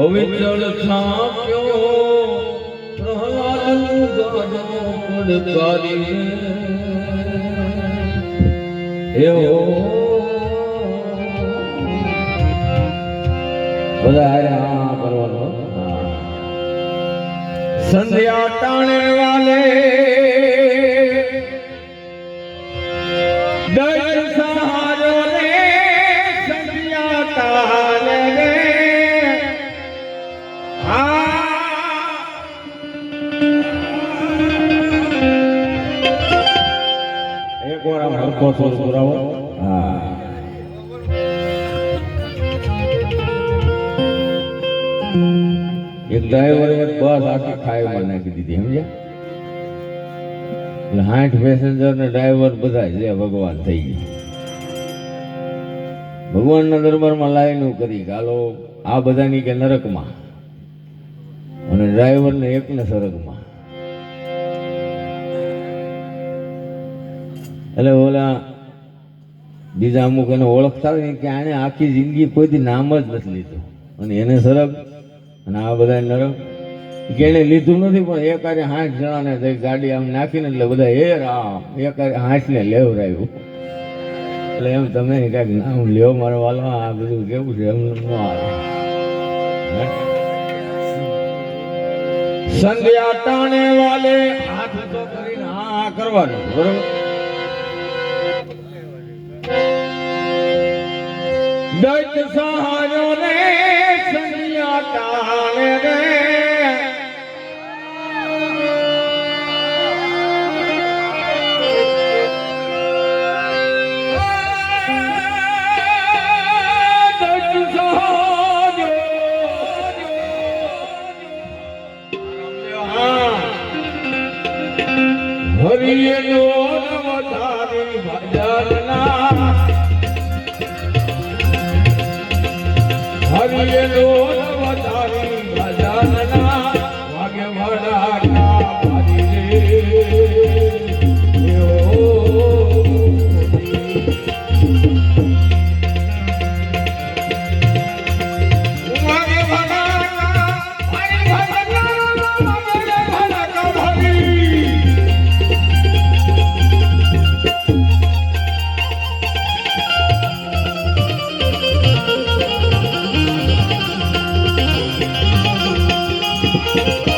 અવિચળ છાપ્યો પ્રહલાદ ગાજનો પડકારી એવો બધા કરવાનો સંધ્યા ટાણે વાલે દૈત સહારો રે સંધ્યા ટાણે રે એક વાર આમ હલકો સોર પુરાવો એક ડ્રાઈવરે એક બસ આખી ખાઈમાં નાખી દીધી સમજ્યા એટલે 60 પેસેન્જર ને ડ્રાઈવર બધા જે ભગવાન થઈ ગઈ ભગવાનના દરબારમાં લાઈનું કરી કે હાલો આ બધાની કે નરકમાં અને ડ્રાઈવર ને એકને સ્વર્ગમાં એટલે ઓલા બીજા અમુક એને ઓળખતા હોય કે આને આખી જિંદગી કોઈથી નામ જ નથી લીધું અને એને સ્વર્ગ અને આ બધા નરક કે એને લીધું નથી પણ એક આરે 60 જણાને ગાડી આમ નાખીને એટલે બધા એ રામ એક આરે 60 ને લેવરાયું એટલે એમ તમે કાંઈક નામ લ્યો મારો વાલો આ બધું કેવું છે એમ ન આવે સંધ્યા ટાણે વાલે હાથ તો કરીને હા કરવાનું બરોબર દૈત સહારો રે સંધ્યા ટાણે રે હરિયનો નવતારી ભજનના હરિયનો નવતારી ભજનના વાગે વડાકા પાડી રે છે